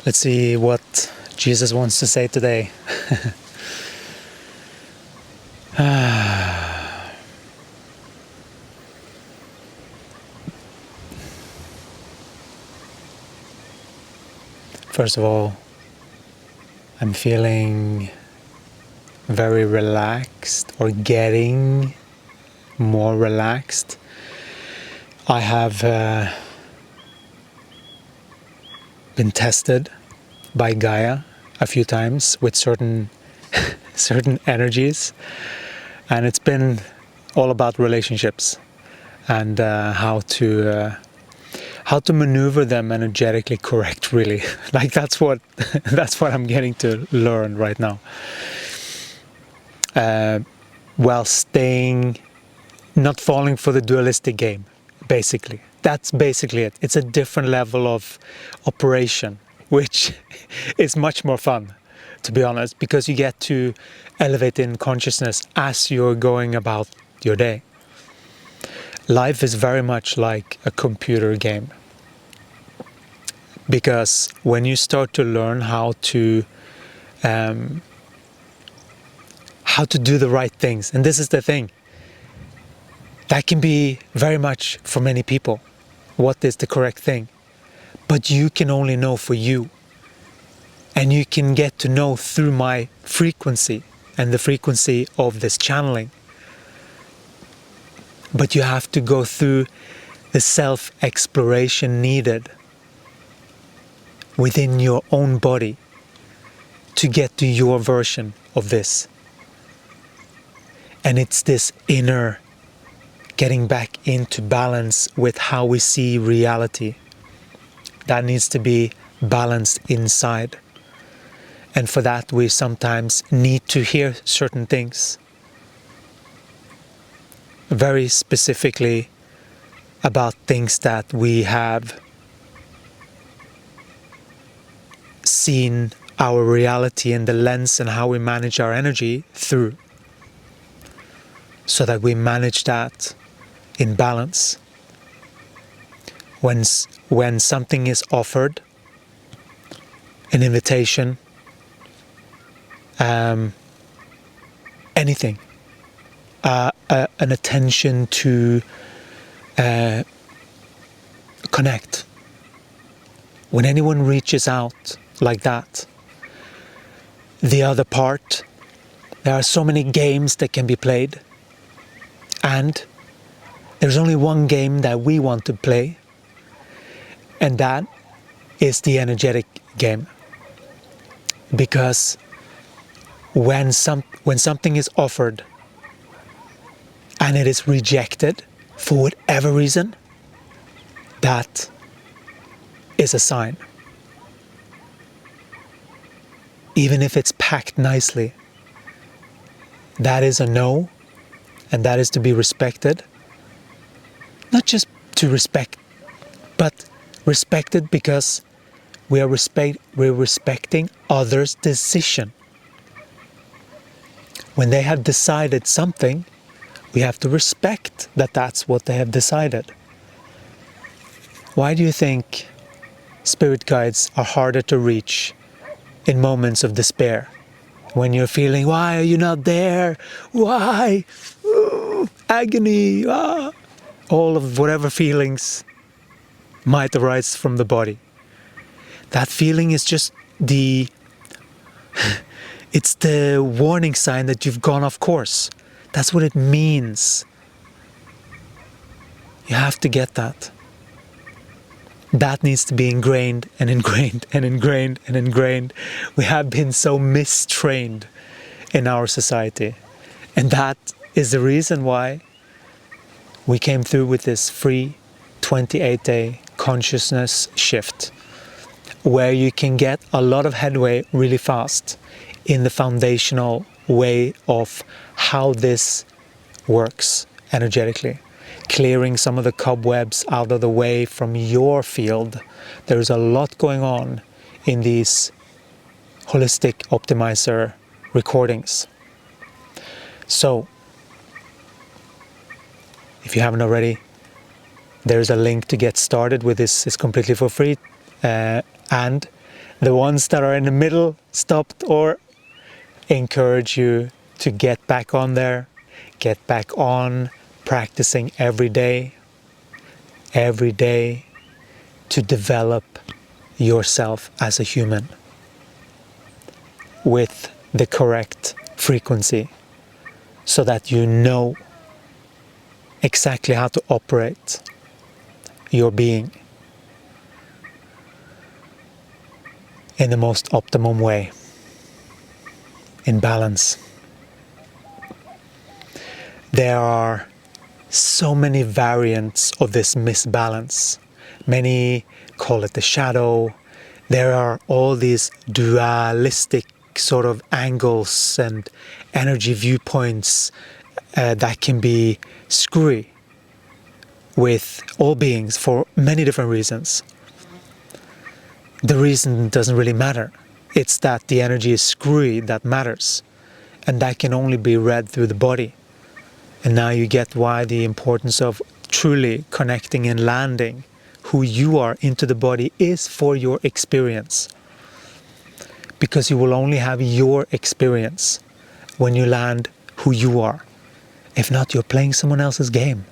Let's see what Jesus wants to say today. First of all, I'm feeling very relaxed, or getting more relaxed. I have been tested by Gaia a few times with certain energies, and it's been all about relationships and how to maneuver them energetically correct, really. Like that's what I'm getting to learn right now, while staying, not falling for the dualistic game. Basically, that's basically it. It's a different level of operation, which is much more fun, to be honest, because you get to elevate in consciousness as you're going about your day. Life is very much like a computer game, because when you start to learn how to do the right things, and this is the thing, that can be very much for many people what is the correct thing, but you can only know for you, and you can get to know through my frequency and the frequency of this channeling. But you have to go through the self-exploration needed within your own body to get to your version of this. And it's this inner getting back into balance with how we see reality that needs to be balanced inside. And for that we sometimes need to hear certain things, very specifically about things that we have seen our reality and the lens and how we manage our energy through, so that we manage that in balance. When something is offered, an invitation, anything, an attention to connect, when anyone reaches out like that, the other part, there are so many games that can be played, and there's only one game that we want to play, and that is the energetic game. Because when something is offered and it is rejected for whatever reason, that is a sign. Even if it's packed nicely, that is a no, and that is to be respected. Not just to respect, but respected because we're respecting others' decision. When they have decided something, we have to respect that that's what they have decided. Why do you think spirit guides are harder to reach in moments of despair? When you're feeling, why are you not there? Why? Ooh, agony, ah. All of whatever feelings might arise from the body. That feeling is just it's the warning sign that you've gone off course. That's what it means. You have to get that. That needs to be ingrained and ingrained and ingrained and ingrained. We have been so mistrained in our society. And that is the reason why we came through with this free 28-day consciousness shift, where you can get a lot of headway really fast in the foundational way of how this works energetically. Clearing some of the cobwebs out of the way from your field. There's a lot going on in these holistic optimizer recordings. So, if you haven't already, there's a link to get started with this. It's completely for free, and The ones that are in the middle stopped, or encourage you to get back on there, get back on practicing every day to develop yourself as a human with the correct frequency, so that you know exactly how to operate your being in the most optimum way, in balance. There are so many variants of this misbalance. Many call it the shadow. There are all these dualistic sort of angles and energy viewpoints that can be screwy with all beings for many different reasons. The reason doesn't really matter. It's that the energy is screwy that matters, and that can only be read through the body. And now you get why the importance of truly connecting and landing who you are into the body is for your experience. Because you will only have your experience when you land who you are. If not, you're playing someone else's game.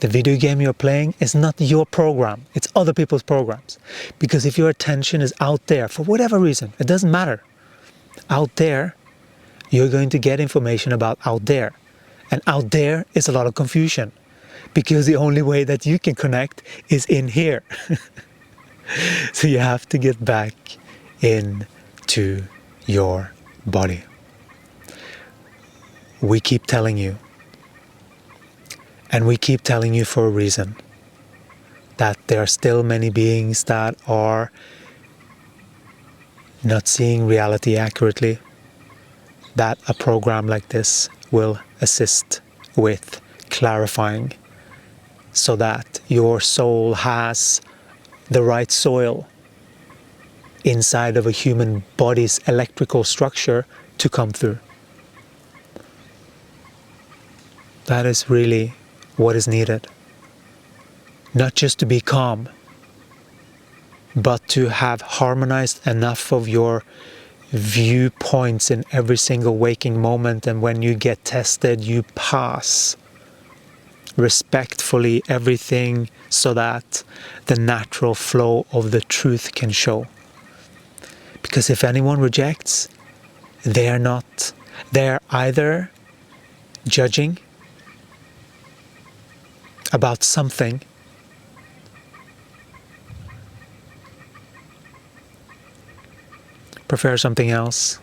The video game you're playing is not your program, it's other people's programs. Because if your attention is out there, for whatever reason, it doesn't matter. Out there, you're going to get information about out there. And out there is a lot of confusion. Because the only way that you can connect is in here. So you have to get back into your body. We keep telling you, and we keep telling you for a reason, that there are still many beings that are not seeing reality accurately, that a program like this will assist with clarifying, so that your soul has the right soil inside of a human body's electrical structure to come through. That is really what is needed. Not just to be calm, but to have harmonized enough of your viewpoints in every single waking moment, and when you get tested, you pass respectfully everything, so that the natural flow of the truth can show. Because if anyone rejects, they're either judging about something, prefer something else,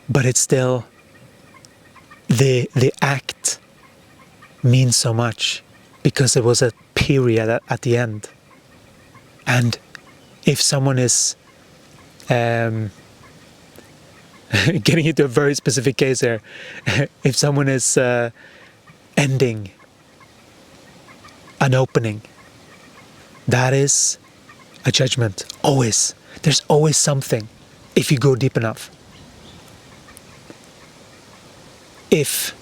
but it's still the act means so much, because it was a period at the end. And if someone is getting into a very specific case here, if someone is ending an opening, that is a judgment. Always. There's always something, if you go deep enough. If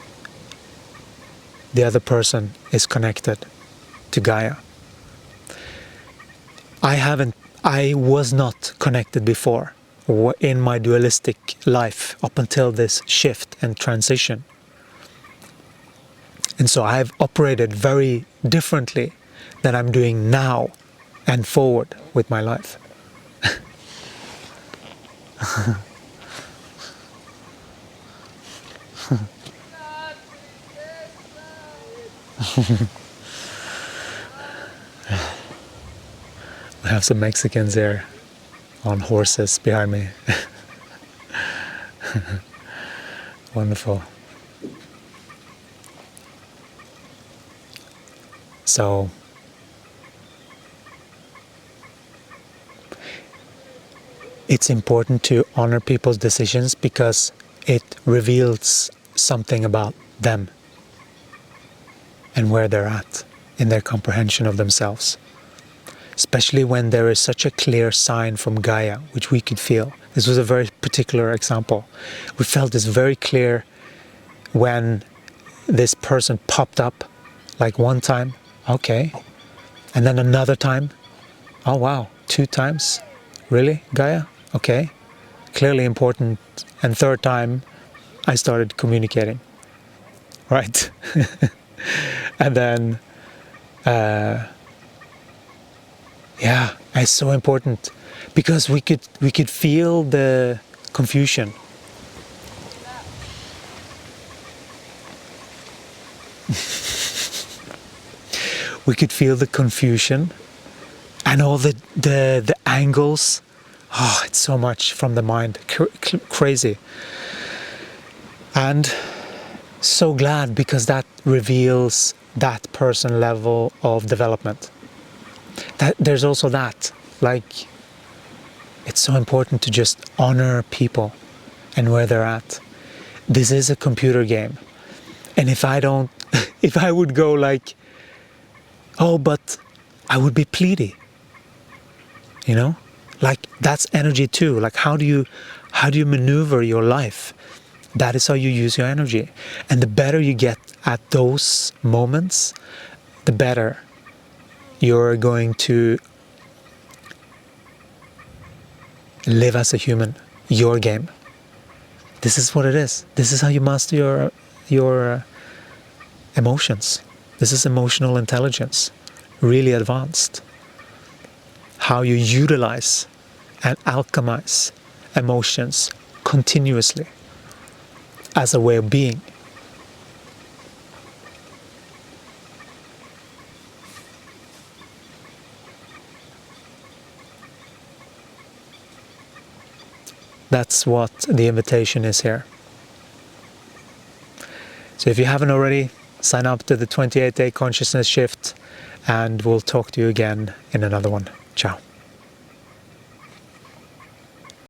the other person is connected to Gaia. I was not connected before in my dualistic life up until this shift and transition. And so I've operated very differently than I'm doing now and forward with my life. We have some Mexicans here on horses behind me. Wonderful. So it's important to honor people's decisions, because it reveals something about them and where they're at in their comprehension of themselves. Especially when there is such a clear sign from Gaia, which we could feel. This was a very particular example. We felt this very clear when this person popped up, like one time, okay, And then another time, oh wow, 2 times? Really, Gaia? Okay, clearly important. And third time, I started communicating, right? And then, yeah, it's so important because we could feel the confusion. We could feel the confusion and all the angles. Oh, it's so much from the mind, crazy. And so glad because that reveals that person level of development. That there's also that, like, it's so important to just honor people and where they're at. This is a computer game, and if I don't, if I would go like, oh, but I would be pleady, you know, like that's energy too. Like how do you maneuver your life? That is how you use your energy, and the better you get at those moments, the better you're going to live as a human, your game. This is what it is. This is how you master your emotions. This is emotional intelligence, really advanced. How you utilize and alchemize emotions continuously as a way of being. That's what the invitation is here. So if you haven't already, sign up to the 28-day consciousness shift, and we'll talk to you again in another one. Ciao.